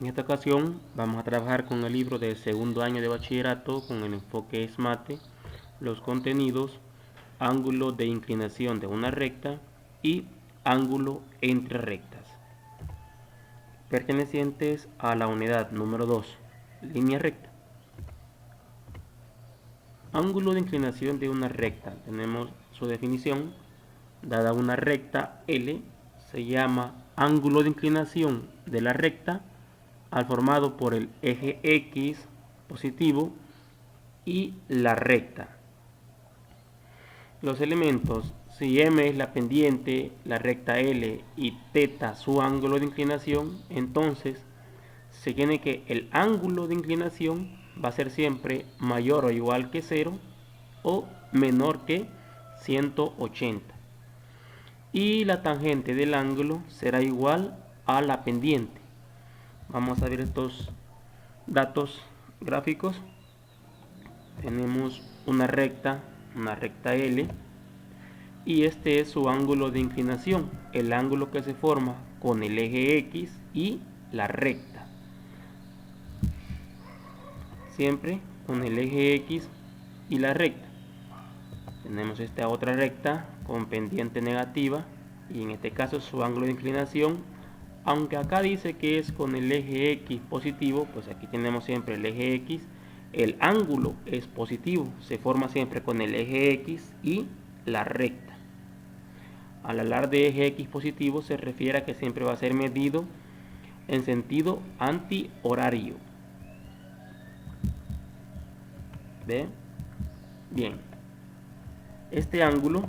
En esta ocasión vamos a trabajar con el libro de segundo año de bachillerato con el enfoque SMATE, los contenidos, ángulo de inclinación de una recta y ángulo entre rectas, pertenecientes a la unidad número 2, línea recta. Ángulo de inclinación de una recta, tenemos su definición. Dada una recta L, se llama ángulo de inclinación de la recta al formado por el eje X positivo y la recta. Los elementos, si M es la pendiente, la recta L y θ su ángulo de inclinación, entonces se tiene que el ángulo de inclinación va a ser siempre mayor o igual que 0 o menor que 180. Y la tangente del ángulo será igual a la pendiente. Vamos a ver estos datos gráficos. Tenemos una recta L, y este es su ángulo de inclinación, el ángulo que se forma con el eje X y la recta. Siempre con el eje X y la recta. Tenemos esta otra recta con pendiente negativa y en este caso su ángulo de inclinación, aunque acá dice que es con el eje X positivo, pues aquí tenemos siempre el eje X, el ángulo es positivo, se forma siempre con el eje X y la recta. Al hablar de eje X positivo se refiere a que siempre va a ser medido en sentido antihorario. ¿Ve? Bien. Este ángulo,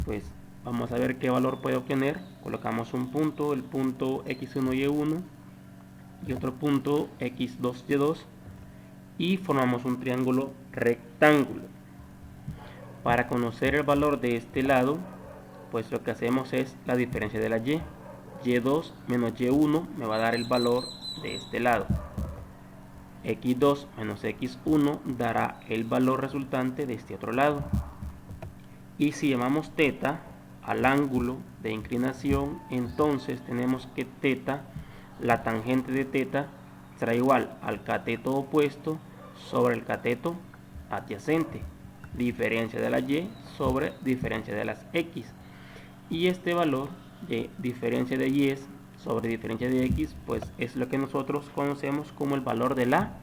pues vamos a ver qué valor puede obtener. Colocamos un punto, el punto X1Y1 y otro punto X2Y2 y formamos un triángulo rectángulo. Para conocer el valor de este lado, pues lo que hacemos es la diferencia de la Y. Y2 menos Y1 me va a dar el valor de este lado. X2 menos X1 dará el valor resultante de este otro lado. Y si llamamos θ al ángulo de inclinación, entonces tenemos que θ, la tangente de θ, será igual al cateto opuesto sobre el cateto adyacente. Diferencia de la Y sobre diferencia de las X. Y este valor de diferencia de Y sobre diferencia de X, pues es lo que nosotros conocemos como el valor de la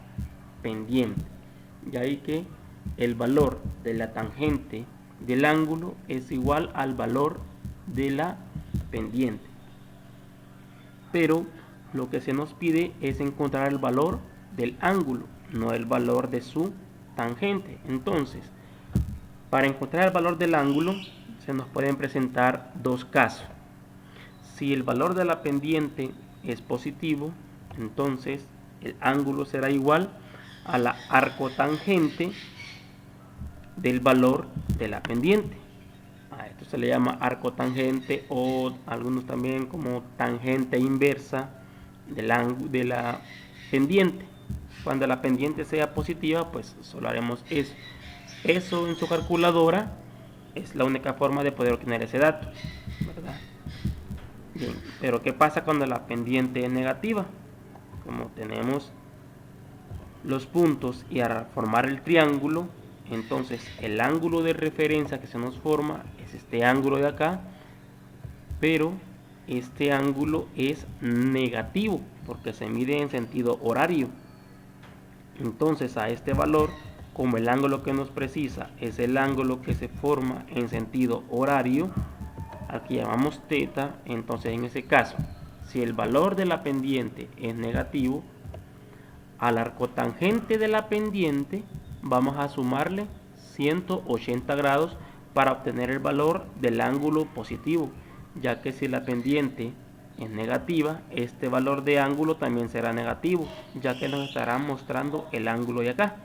pendiente. Ya ahí que el valor de la tangente del ángulo es igual al valor de la pendiente. Pero lo que se nos pide es encontrar el valor del ángulo, no el valor de su tangente. Entonces, para encontrar el valor del ángulo se nos pueden presentar dos casos. Si el valor de la pendiente es positivo, entonces el ángulo será igual a la arcotangente del valor de la pendiente. A esto se le llama arcotangente o algunos también como tangente inversa de la pendiente. Cuando la pendiente sea positiva, pues solo haremos eso. Eso en su calculadora es la única forma de poder obtener ese dato, ¿verdad? Bien, pero ¿qué pasa cuando la pendiente es negativa? Como tenemos los puntos y al formar el triángulo, entonces el ángulo de referencia que se nos forma es este ángulo de acá, pero este ángulo es negativo porque se mide en sentido horario. Entonces a este valor, como el ángulo que nos precisa es el ángulo que se forma en sentido horario, aquí llamamos θ, entonces en ese caso, si el valor de la pendiente es negativo, al arcotangente de la pendiente vamos a sumarle 180 grados para obtener el valor del ángulo positivo, ya que si la pendiente es negativa, este valor de ángulo también será negativo, ya que nos estará mostrando el ángulo de acá.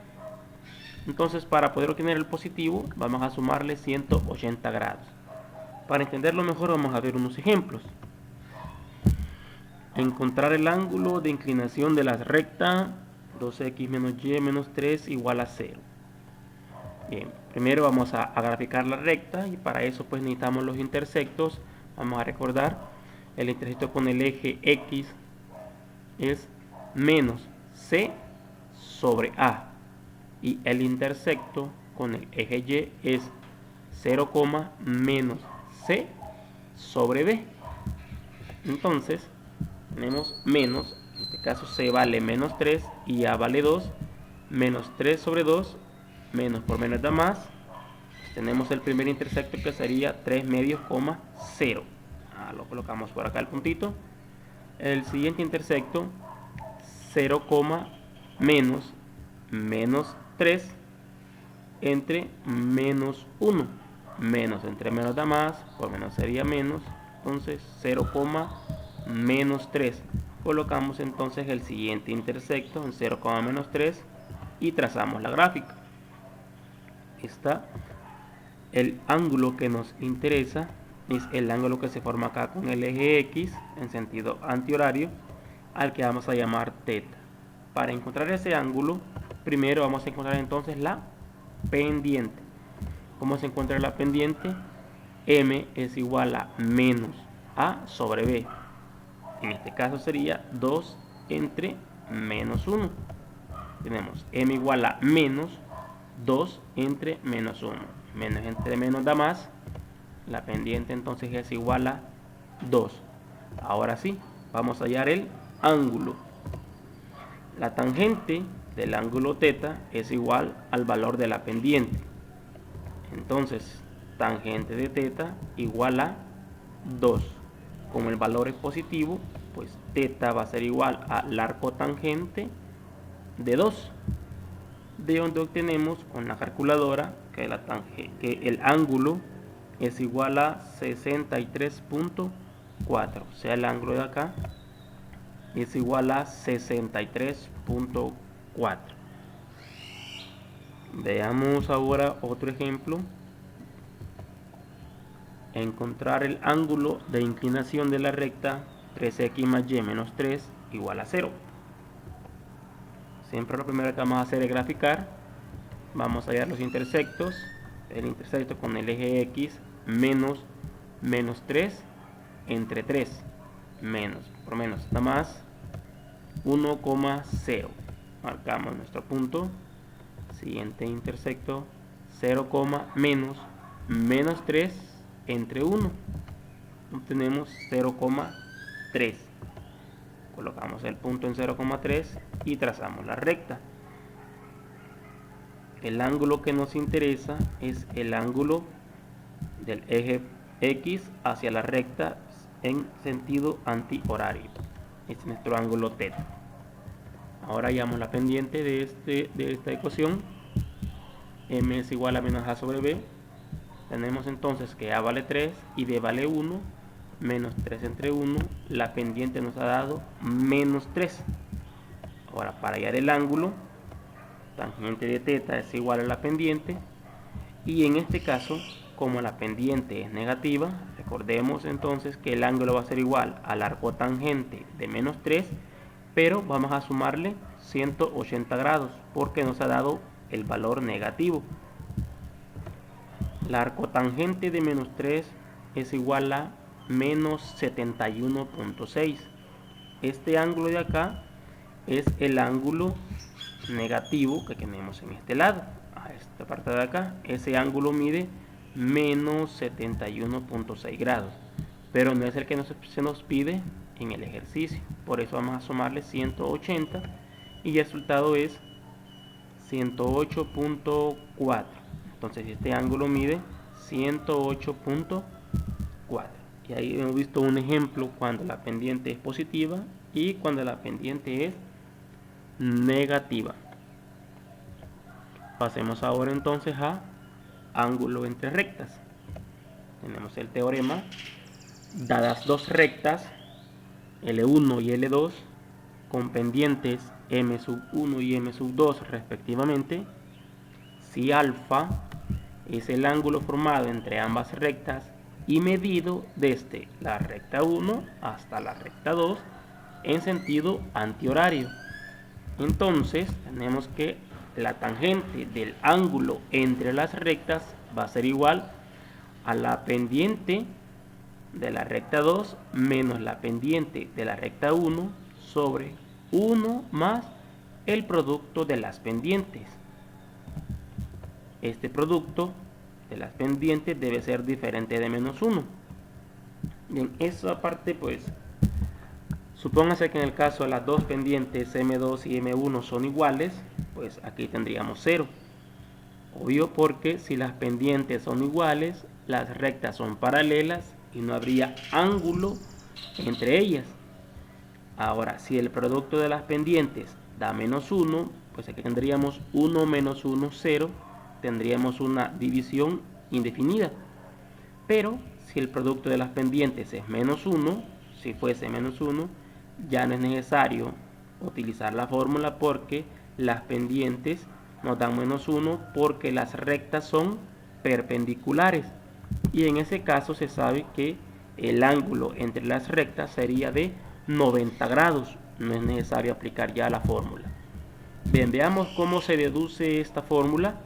Entonces, para poder obtener el positivo, vamos a sumarle 180 grados. Para entenderlo mejor, vamos a ver unos ejemplos. Encontrar el ángulo de inclinación de la recta 2x menos y menos 3 igual a 0. Bien, primero vamos a graficar la recta y para eso pues necesitamos los intersectos. Vamos a recordar el intersecto con el eje X es menos C sobre A y el intersecto con el eje Y es 0, menos C sobre B. Entonces tenemos menos, en este caso C vale menos 3 y A vale 2, menos 3 sobre 2, menos por menos da más. Pues tenemos el primer intersecto que sería 3 medios, 0. Lo colocamos por acá el puntito. El siguiente intersecto 0, menos 3 entre menos 1. Menos entre menos da más, por menos sería menos. Entonces 0, menos 3. Colocamos entonces el siguiente intersecto en 0, menos 3 y trazamos la gráfica. Está el ángulo que nos interesa, es el ángulo que se forma acá con el eje X en sentido antihorario, al que vamos a llamar teta. Para encontrar ese ángulo, primero vamos a encontrar entonces la pendiente. ¿Cómo se encuentra la pendiente? M es igual a menos A sobre B. En este caso sería 2 entre menos 1. Tenemos M igual a menos 2 entre menos 1. Menos entre menos da más. La pendiente entonces es igual a 2. Ahora sí, vamos a hallar el ángulo. La tangente del ángulo teta es igual al valor de la pendiente. Entonces, tangente de teta igual a 2. Como el valor es positivo, pues teta va a ser igual al arco tangente de 2. De donde obtenemos con la calculadora que el ángulo es igual a 63.4. O sea, el ángulo de acá es igual a 63.4. Veamos ahora otro ejemplo. Encontrar el ángulo de inclinación de la recta 3x más y menos 3 igual a 0. Siempre lo primero que vamos a hacer es graficar. Vamos a hallar los intersectos. El intersecto con el eje X menos 3 entre 3. Menos por menos da más 1,0. Marcamos nuestro punto. Siguiente intersecto 0, menos 3 entre 1. Obtenemos 0,3. Colocamos el punto en 0,3 y trazamos la recta. El ángulo que nos interesa es el ángulo del eje X hacia la recta en sentido antihorario. Este es nuestro ángulo teta. Ahora hallamos la pendiente de esta ecuación. M es igual a menos A sobre B. Tenemos entonces que A vale 3 y B vale 1. Menos 3 entre 1. La pendiente nos ha dado menos 3. Ahora, para hallar el ángulo, tangente de teta es igual a la pendiente. Y en este caso, como la pendiente es negativa, recordemos entonces que el ángulo va a ser igual al arco tangente de menos 3, pero vamos a sumarle 180 grados porque nos ha dado el valor negativo. La arcotangente de menos 3 es igual a menos 71.6. Este ángulo de acá es el ángulo negativo que tenemos en este lado. A esta parte de acá, ese ángulo mide menos 71.6 grados, pero no es el que se nos pide en el ejercicio. Por eso vamos a sumarle 180 y el resultado es 108.4. Entonces este ángulo mide 108.4. Y ahí hemos visto un ejemplo cuando la pendiente es positiva y cuando la pendiente es negativa. Pasemos ahora entonces a ángulo entre rectas. Tenemos el teorema. Dadas dos rectas, L1 y L2, con pendientes M1 y M2 respectivamente, si alfa es el ángulo formado entre ambas rectas y medido desde la recta 1 hasta la recta 2 en sentido antihorario. Entonces tenemos que la tangente del ángulo entre las rectas va a ser igual a la pendiente de la recta 2 menos la pendiente de la recta 1 sobre 1 más el producto de las pendientes. Este producto de las pendientes debe ser diferente de menos 1. Bien, esa parte pues, supóngase que en el caso de las dos pendientes M2 y M1 son iguales, pues aquí tendríamos 0. Obvio, porque si las pendientes son iguales, las rectas son paralelas y no habría ángulo entre ellas. Ahora, si el producto de las pendientes da menos 1, pues aquí tendríamos 1 menos 1, 0. Tendríamos una división indefinida. Pero si el producto de las pendientes es menos 1, si fuese menos 1, ya no es necesario utilizar la fórmula porque las pendientes nos dan menos 1 porque las rectas son perpendiculares. Y en ese caso se sabe que el ángulo entre las rectas sería de 90 grados. No es necesario aplicar ya la fórmula. Bien, veamos cómo se deduce esta fórmula.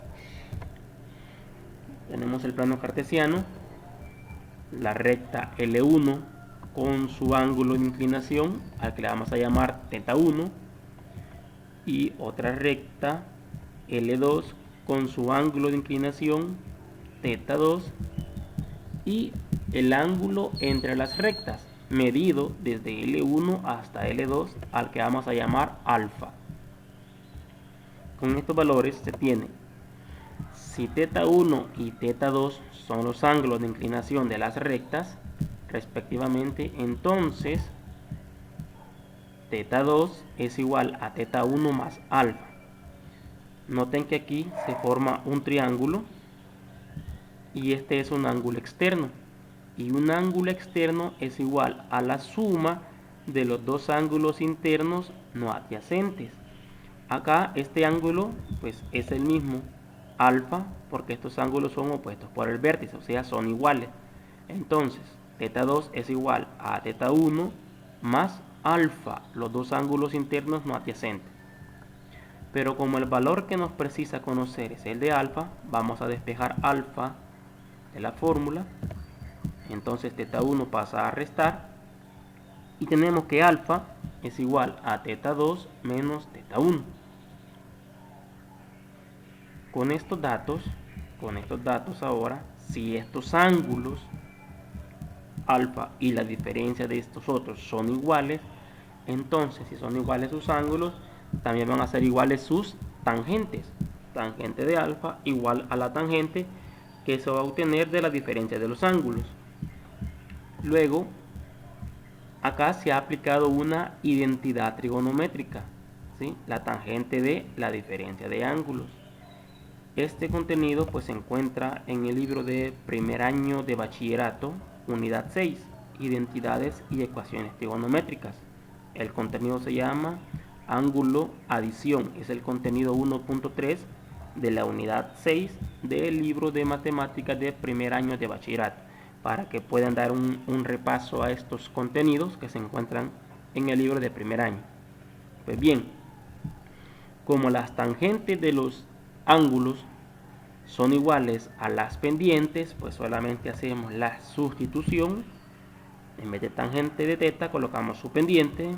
Tenemos el plano cartesiano, la recta L1 con su ángulo de inclinación, al que le vamos a llamar θ1, y otra recta L2 con su ángulo de inclinación θ2, y el ángulo entre las rectas medido desde L1 hasta L2, al que vamos a llamar alfa. Con estos valores se tiene: si θ1 y θ2 son los ángulos de inclinación de las rectas respectivamente, entonces θ2 es igual a θ1 más alfa. Noten que aquí se forma un triángulo y este es un ángulo externo, y un ángulo externo es igual a la suma de los dos ángulos internos no adyacentes. Acá este ángulo pues es el mismo, alfa, porque estos ángulos son opuestos por el vértice, o sea, son iguales. Entonces θ2 es igual a θ1 más alfa, los dos ángulos internos no adyacentes. Pero como el valor que nos precisa conocer es el de alfa, vamos a despejar alfa de la fórmula. Entonces θ1 pasa a restar y tenemos que alfa es igual a θ2 menos θ1. Con estos datos ahora, si estos ángulos alfa y la diferencia de estos otros son iguales, entonces si son iguales sus ángulos, también van a ser iguales sus tangentes. Tangente de alfa igual a la tangente que se va a obtener de la diferencia de los ángulos. Luego, acá se ha aplicado una identidad trigonométrica, ¿sí? La tangente de la diferencia de ángulos. Este contenido pues se encuentra en el libro de primer año de bachillerato, unidad 6, identidades y ecuaciones trigonométricas. El contenido se llama ángulo adición, es el contenido 1.3 de la unidad 6 del libro de matemáticas de primer año de bachillerato, para que puedan dar un repaso a estos contenidos que se encuentran en el libro de primer año. Pues bien, como las tangentes de los ángulos son iguales a las pendientes, pues solamente hacemos la sustitución. En vez de tangente de θ colocamos su pendiente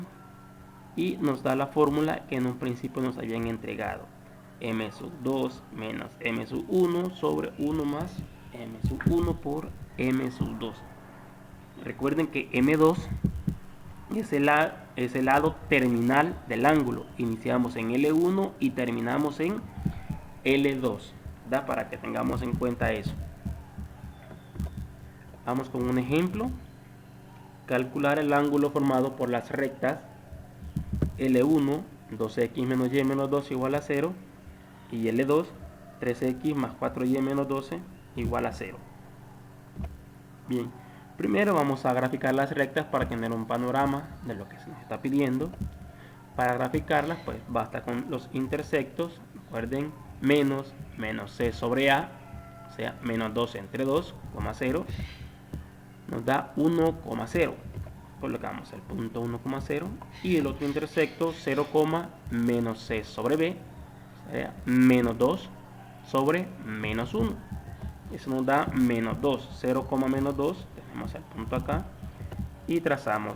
y nos da la fórmula que en un principio nos habían entregado: m2 menos m1 sobre 1 más m1 por m2. Recuerden que m2 es el lado terminal del ángulo. Iniciamos en L1 y terminamos en L2, ¿da? Para que tengamos en cuenta eso. Vamos con un ejemplo. Calcular el ángulo formado por las rectas L1, 2x menos y menos 12 igual a 0, y L2, 3x más 4y menos 12 igual a 0. Bien, primero vamos a graficar las rectas para tener un panorama de lo que se nos está pidiendo. Para graficarlas pues basta con los intersectos. Recuerden, menos c sobre a, o sea, menos 12 entre 2, 0, nos da 1,0. Colocamos el punto 1,0 y el otro intersecto 0, menos c sobre b, o sea, menos 2 sobre menos 1. Eso nos da menos 2, 0, menos 2. Tenemos el punto acá y trazamos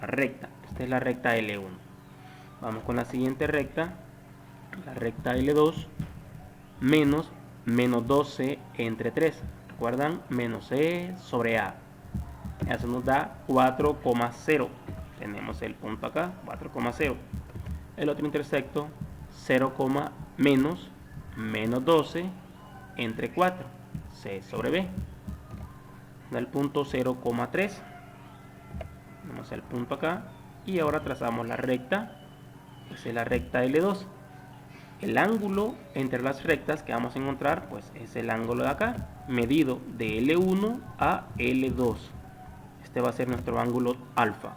la recta. Esta es la recta L1. Vamos con la siguiente recta, la recta L2, menos 12 entre 3. ¿Recuerdan? Menos E sobre A. Eso nos da 4,0. Tenemos el punto acá, 4,0. El otro intersecto, 0, menos 12 entre 4. C sobre B. Da el punto 0,3. Tenemos el punto acá. Y ahora trazamos la recta. Esa es la recta L2. El ángulo entre las rectas que vamos a encontrar, pues es el ángulo de acá, medido de L1 a L2. Este va a ser nuestro ángulo alfa.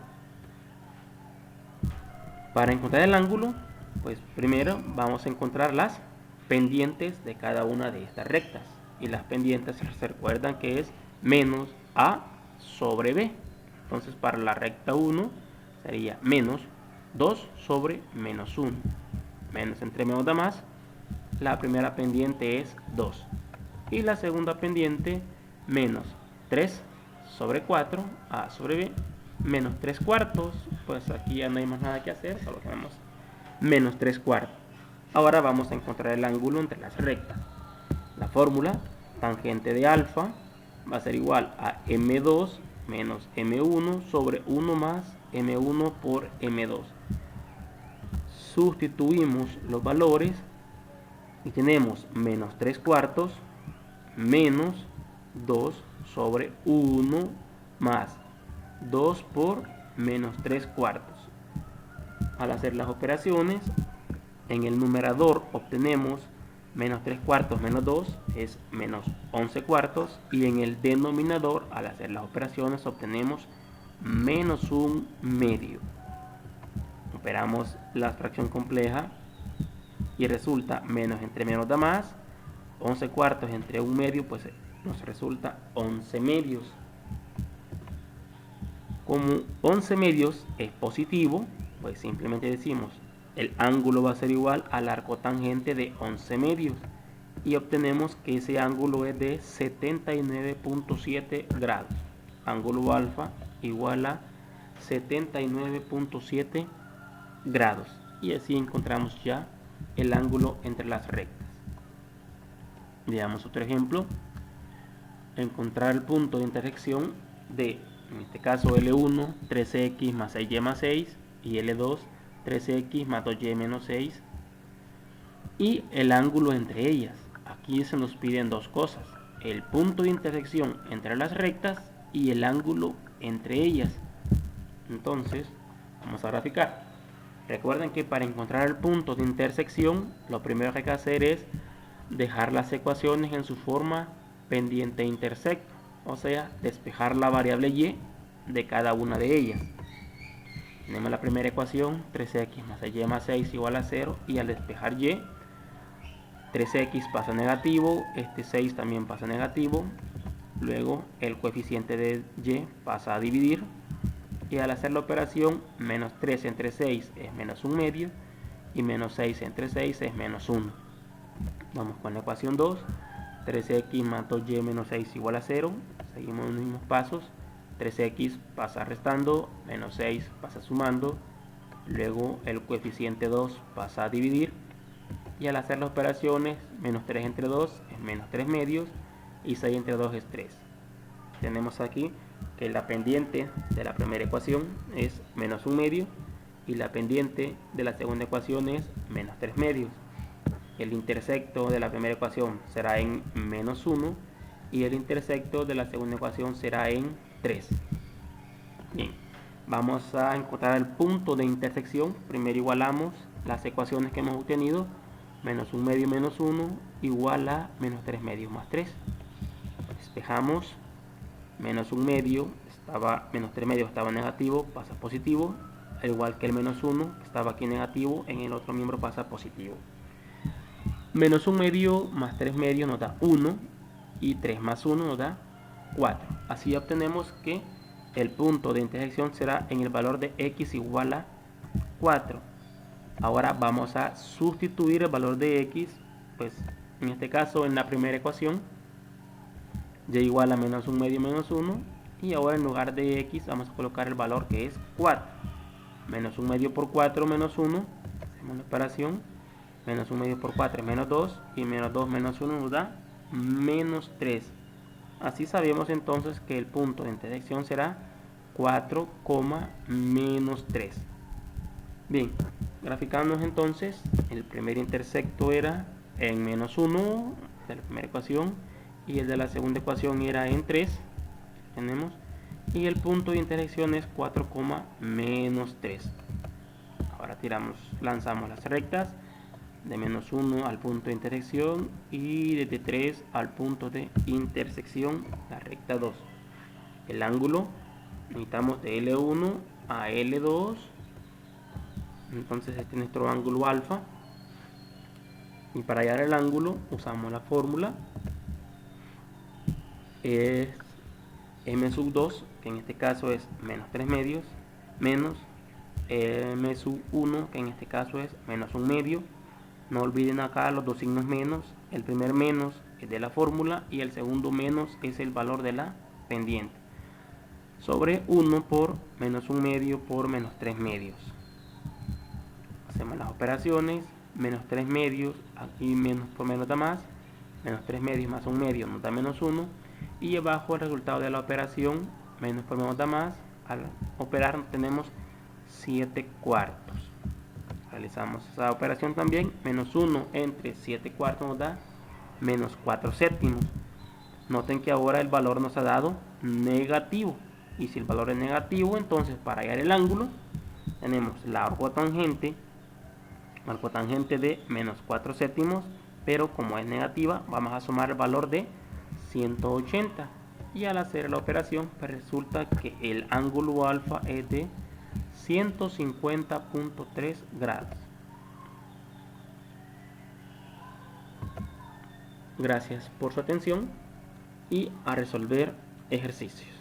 Para encontrar el ángulo, pues primero vamos a encontrar las pendientes de cada una de estas rectas. Y las pendientes se recuerdan que es menos A sobre B. Entonces para la recta 1 sería menos 2 sobre menos 1. Menos entre menos da más. La primera pendiente es 2. Y la segunda pendiente menos 3 sobre 4, A sobre B, menos 3 cuartos. Pues aquí ya no hay más nada que hacer, solo tenemos menos 3 cuartos. Ahora vamos a encontrar el ángulo entre las rectas. La fórmula, tangente de alfa, va a ser igual a M2 menos M1 sobre 1 más M1 por M2. Sustituimos los valores y tenemos menos 3 cuartos menos 2 sobre 1 más 2 por menos 3 cuartos. Al hacer las operaciones, en el numerador obtenemos menos 3 cuartos menos 2 es menos 11 cuartos, y en el denominador, al hacer las operaciones, obtenemos menos 1 medio. Operamos la fracción compleja y resulta menos entre menos da más. 11 cuartos entre 1 medio, pues nos resulta 11 medios. Como 11 medios es positivo, pues simplemente decimos el ángulo va a ser igual al arco tangente de 11 medios y obtenemos que ese ángulo es de 79,7 grados. Ángulo alfa igual a 79,7 grados, y así encontramos ya el ángulo entre las rectas. Veamos otro ejemplo. Encontrar el punto de intersección de, en este caso, L1, 13x más 6y más 6, y L2, 13x más 2y menos 6, y el ángulo entre ellas. Aquí se nos piden dos cosas: el punto de intersección entre las rectas y el ángulo entre ellas. Entonces, vamos a graficar. Recuerden que para encontrar el punto de intersección, lo primero que hay que hacer es dejar las ecuaciones en su forma pendiente e intersecto, o sea, despejar la variable y de cada una de ellas. Tenemos la primera ecuación, 3x más y más 6 igual a 0, y al despejar y, 3x pasa negativo, este 6 también pasa negativo, luego el coeficiente de y pasa a dividir, y al hacer la operación, menos 3 entre 6 es menos 1 medio, y menos 6 entre 6 es menos 1. Vamos con la ecuación 2, 3x más 2y menos 6 igual a 0, seguimos los mismos pasos, 3x pasa restando, menos 6 pasa sumando, luego el coeficiente 2 pasa a dividir, y al hacer las operaciones, menos 3 entre 2 es menos 3 medios, y 6 entre 2 es 3. Tenemos aquí que la pendiente de la primera ecuación es menos 1 medio, y la pendiente de la segunda ecuación es menos 3 medios. El intersecto de la primera ecuación será en menos 1, y el intersecto de la segunda ecuación será en 3. Bien, vamos a encontrar el punto de intersección. Primero igualamos las ecuaciones que hemos obtenido. Menos 1 medio menos 1 igual a menos 3 medios más 3. Despejamos. Menos 1 medio menos 3 medios estaba negativo, pasa positivo, al igual que el menos 1 que estaba aquí negativo, en el otro miembro pasa positivo. Menos 1 medio más 3 medios nos da 1, y 3 más 1 nos da 4. Así obtenemos que el punto de intersección será en el valor de x igual a 4. Ahora vamos a sustituir el valor de x, pues en este caso en la primera ecuación, y igual a menos 1 medio menos 1, y ahora en lugar de x vamos a colocar el valor que es 4. menos 1 medio por 4 menos 1, hacemos la operación, menos 1 medio por 4 es menos 2, y menos 2 menos 1 nos da menos 3. Así sabemos entonces que el punto de intersección será 4, menos 3. Bien, graficamos entonces, el primer intersecto era en menos 1 de la primera ecuación, y el de la segunda ecuación era en 3, tenemos, y el punto de intersección es 4, menos 3. Ahora lanzamos las rectas de menos 1 al punto de intersección y desde 3 al punto de intersección, la recta 2. El ángulo necesitamos de L1 a L2, entonces este es nuestro ángulo alfa, y para hallar el ángulo usamos la fórmula, es m sub 2, que en este caso es menos 3 medios, menos m sub 1, que en este caso es menos 1 medio. No olviden acá los dos signos menos, el primer menos es de la fórmula y el segundo menos es el valor de la pendiente, sobre 1 por menos 1 medio por menos 3 medios. Hacemos las operaciones, menos 3 medios, aquí menos por menos da más, menos 3 medios más 1 medio nos da menos 1, y abajo el resultado de la operación, menos por menos da más, al operar tenemos 7 cuartos. Realizamos esa operación también, menos 1 entre 7 cuartos nos da menos 4 séptimos. Noten que ahora el valor nos ha dado negativo, y si el valor es negativo, entonces para hallar el ángulo tenemos la arcotangente de menos 4 séptimos, pero como es negativa vamos a sumar el valor de 180, y al hacer la operación pues resulta que el ángulo alfa es de 150.3 grados. Gracias por su atención y a resolver ejercicios.